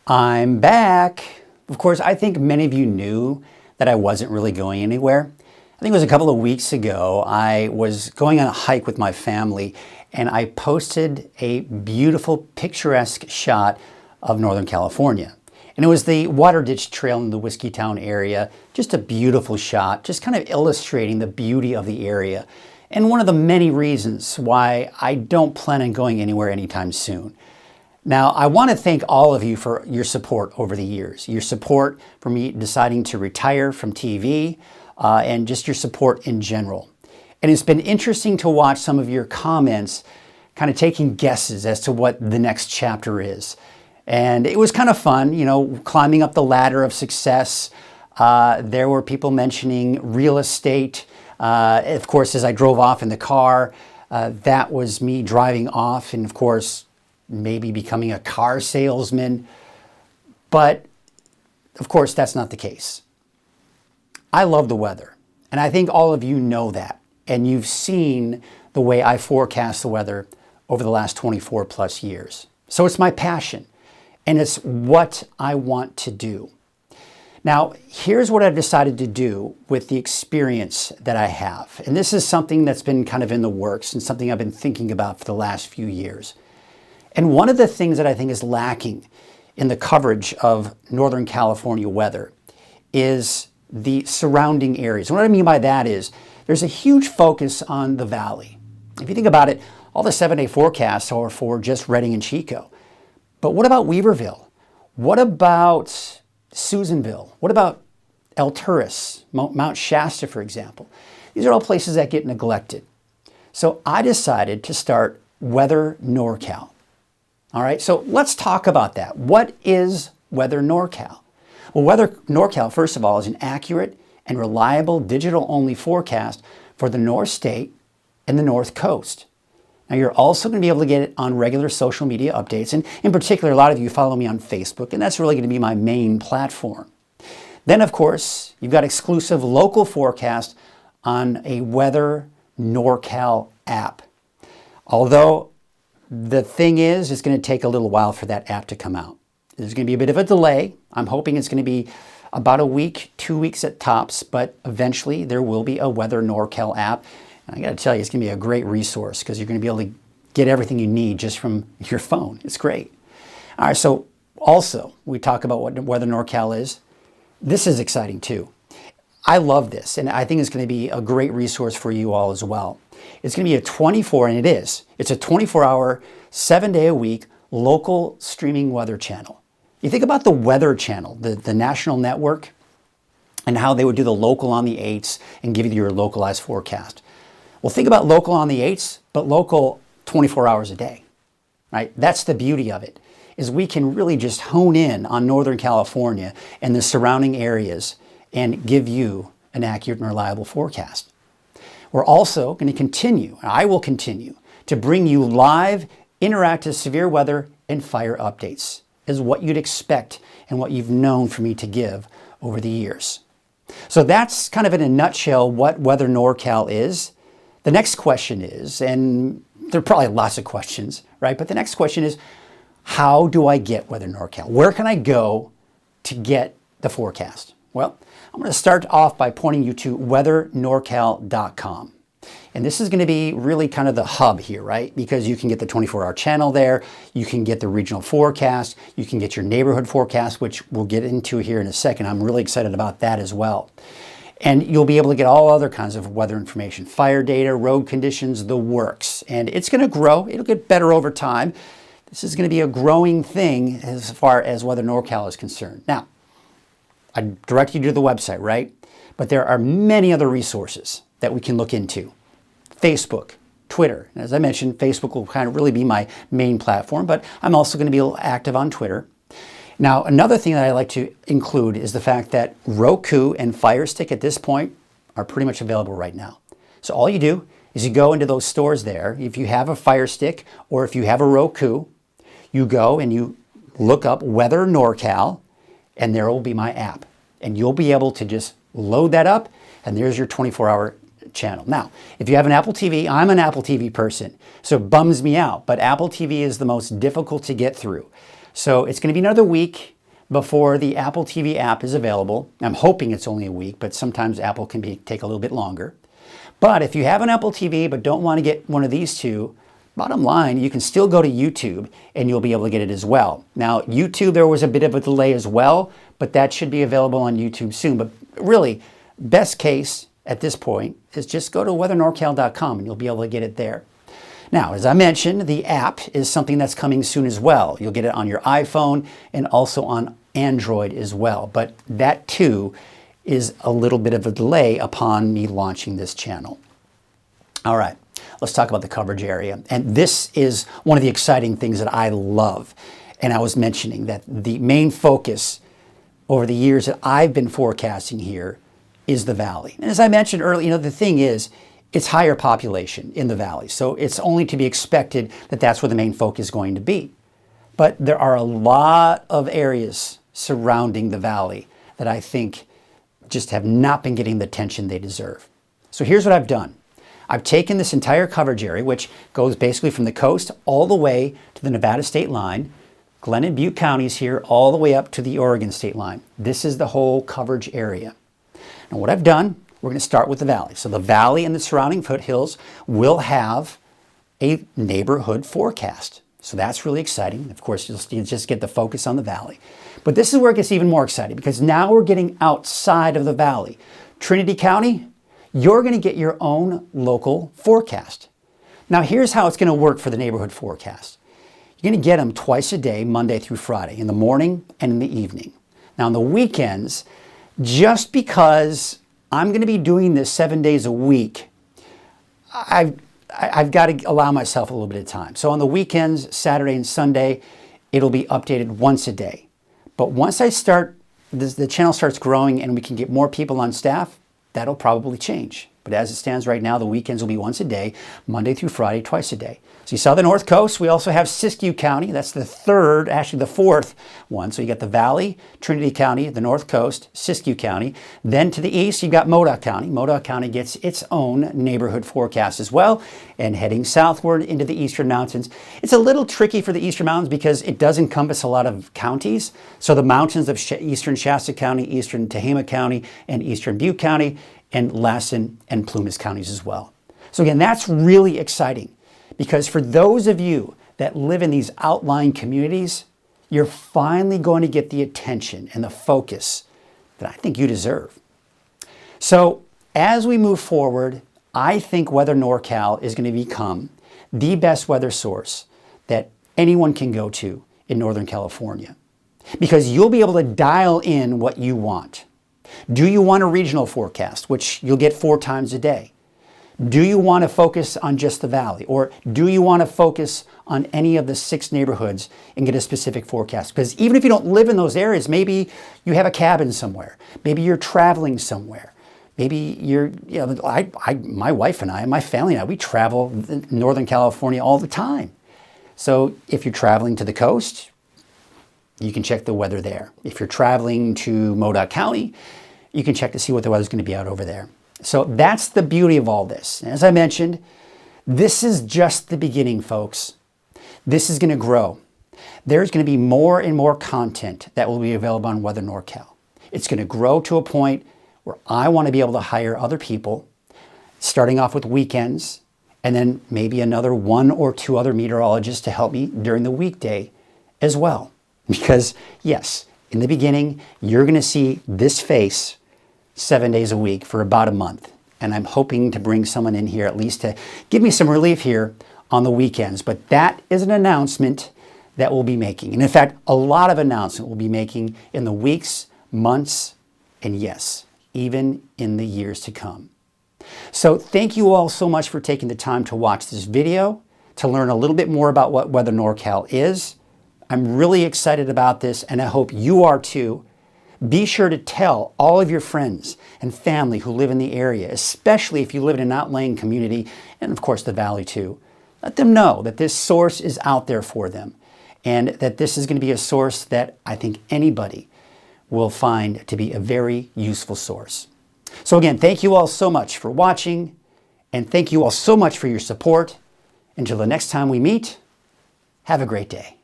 I'm back. Of course, I think many of you knew that I wasn't really going anywhere. I think it was a couple of weeks ago, I was going on a hike with my family and I posted a beautiful picturesque shot of Northern California. And it was the Water Ditch Trail in the Whiskeytown area. Just a beautiful shot, just kind of illustrating the beauty of the area. And one of the many reasons why I don't plan on going anywhere anytime soon. Now, I want to thank all of you for your support over the years, your support for me deciding to retire from TV, and just your support in general. And it's been interesting to watch some of your comments kind of taking guesses as to what the next chapter is. And it was kind of fun, you know, climbing up the ladder of success. There were people mentioning real estate. Of course, as I drove off in the car, that was me driving off, and of course, maybe becoming a car salesman. But of course, that's not the case. I love the weather, and I think all of you know that, and you've seen the way I forecast the weather over the last 24 plus years. So it's my passion, and it's what I want to do. Now, here's what I've decided to do with the experience that I have. And this is something that's been kind of in the works and something I've been thinking about for the last few years. And one of the things that I think is lacking in the coverage of Northern California weather is the surrounding areas. And what I mean by that is there's a huge focus on the valley. If you think about it, all the 7-day forecasts are for just Redding and Chico. But what about Weaverville? What about Susanville? What about El Turris, Mount Shasta, for example? These are all places that get neglected. So I decided to start Weather NorCal. All right, so let's talk about that. What is Weather NorCal? Well, Weather NorCal, first of all, is an accurate and reliable digital-only forecast for the North State and the North Coast. Now, you're also going to be able to get it on regular social media updates, and in particular, a lot of you follow me on Facebook, and that's really going to be my main platform. Then, of course, you've got exclusive local forecast on a Weather NorCal app. Although the thing is, it's going to take a little while for that app to come out. There's going to be a bit of a delay. I'm hoping it's going to be about a week, 2 weeks at tops, but eventually there will be a Weather NorCal app. And I got to tell you, it's going to be a great resource because you're going to be able to get everything you need just from your phone. It's great. All right, so also, we talk about what Weather NorCal is. This is exciting too. I love this, and I think it's going to be a great resource for you all as well. It's going to be a 24, and it is. It's a 24-hour, 7-day-a-week local streaming weather channel. You think about the Weather Channel, the national network, and how they would do the local on the 8s and give you your localized forecast. Well, think about local on the 8s, but local 24 hours a day, right? That's the beauty of it, is we can really just hone in on Northern California and the surrounding areas and give you an accurate and reliable forecast. We're also going to continue, and I will continue, to bring you live, interactive severe weather and fire updates, is what you'd expect and what you've known for me to give over the years. So that's kind of in a nutshell what Weather NorCal is. The next question is, and there are probably lots of questions, right? But the next question is, how do I get Weather NorCal? Where can I go to get the forecast? Well, I'm going to start off by pointing you to weathernorcal.com. And this is going to be really kind of the hub here, right? Because you can get the 24-hour channel there, you can get the regional forecast, you can get your neighborhood forecast, which we'll get into here in a second. I'm really excited about that as well. And you'll be able to get all other kinds of weather information, fire data, road conditions, the works. And it's going to grow. It'll get better over time. This is going to be a growing thing as far as Weather NorCal is concerned. Now, I direct you to the website, right? But there are many other resources that we can look into. Facebook, Twitter. And as I mentioned, Facebook will kind of really be my main platform, but I'm also going to be active on Twitter. Now, another thing that I like to include is the fact that Roku and Fire Stick at this point are pretty much available right now. So all you do is you go into those stores there. If you have a Fire Stick or if you have a Roku, you go and you look up Weather NorCal, and there will be my app. And you'll be able to just load that up, and there's your 24-hour channel. Now, if you have an Apple TV, I'm an Apple TV person, so it bums me out, but Apple TV is the most difficult to get through. So it's going to be another week before the Apple TV app is available. I'm hoping it's only a week, but sometimes Apple can take a little bit longer. But if you have an Apple TV but don't want to get one of these two, bottom line, you can still go to YouTube and you'll be able to get it as well. Now, YouTube, there was a bit of a delay as well, but that should be available on YouTube soon. But really, best case at this point is just go to weathernorcal.com and you'll be able to get it there. Now, as I mentioned, the app is something that's coming soon as well. You'll get it on your iPhone and also on Android as well. But that too is a little bit of a delay upon me launching this channel. All right, let's talk about the coverage area. And this is one of the exciting things that I love. And I was mentioning that the main focus over the years that I've been forecasting here is the valley. And as I mentioned earlier, the thing is, it's higher population in the valley. So it's only to be expected that that's where the main focus is going to be. But there are a lot of areas surrounding the valley that I think just have not been getting the attention they deserve. So here's what I've done. I've taken this entire coverage area, which goes basically from the coast all the way to the Nevada state line, Glenn and Butte counties here, all the way up to the Oregon state line. This is the whole coverage area. Now what I've done, we're going to start with the valley. So the valley and the surrounding foothills will have a neighborhood forecast. So that's really exciting. Of course, you'll just get the focus on the valley. But this is where it gets even more exciting because now we're getting outside of the valley. Trinity County, you're going to get your own local forecast. Now here's how it's going to work for the neighborhood forecast. You're going to get them twice a day, Monday through Friday, in the morning and in the evening. Now on the weekends, just because I'm going to be doing this 7 days a week, I've got to allow myself a little bit of time. So on the weekends, Saturday and Sunday, it'll be updated once a day. But once I start, the channel starts growing and we can get more people on staff, that'll probably change. But as it stands right now, the weekends will be once a day, Monday through Friday, twice a day. So you saw the North Coast. We also have Siskiyou County. That's the third, actually the fourth one. So you got the Valley, Trinity County, the North Coast, Siskiyou County. Then to the east, you've got Modoc County. Modoc County gets its own neighborhood forecast as well. And heading southward into the Eastern Mountains. It's a little tricky for the Eastern Mountains because it does encompass a lot of counties. So the mountains of Eastern Shasta County, Eastern Tehama County, and Eastern Butte County, and Lassen and Plumas counties as well. So again, that's really exciting because for those of you that live in these outlying communities, you're finally going to get the attention and the focus that I think you deserve. So as we move forward, I think Weather NorCal is going to become the best weather source that anyone can go to in Northern California because you'll be able to dial in what you want. Do you want a regional forecast, which you'll get 4 times a day? Do you want to focus on just the valley? Or do you want to focus on any of the 6 neighborhoods and get a specific forecast? Because even if you don't live in those areas, maybe you have a cabin somewhere. Maybe you're traveling somewhere. Maybe my wife and I, my family and I, we travel in Northern California all the time. So if you're traveling to the coast, you can check the weather there. If you're traveling to Modoc County, you can check to see what the weather's going to be out over there. So that's the beauty of all this. As I mentioned, this is just the beginning, folks. This is going to grow. There's going to be more and more content that will be available on Weather NorCal. It's going to grow to a point where I want to be able to hire other people, starting off with weekends, and then maybe another 1 or 2 other meteorologists to help me during the weekday as well. Because yes, in the beginning, you're going to see this face 7 days a week for about a month. And I'm hoping to bring someone in here at least to give me some relief here on the weekends. But that is an announcement that we'll be making. And in fact, a lot of announcement we'll be making in the weeks, months, and yes, even in the years to come. So thank you all so much for taking the time to watch this video, to learn a little bit more about what Weather NorCal is. I'm really excited about this, and I hope you are too. Be sure to tell all of your friends and family who live in the area, especially if you live in an outlying community, and of course the valley too. Let them know that this source is out there for them, and that this is going to be a source that I think anybody will find to be a very useful source. So again, thank you all so much for watching, and thank you all so much for your support. Until the next time we meet, have a great day.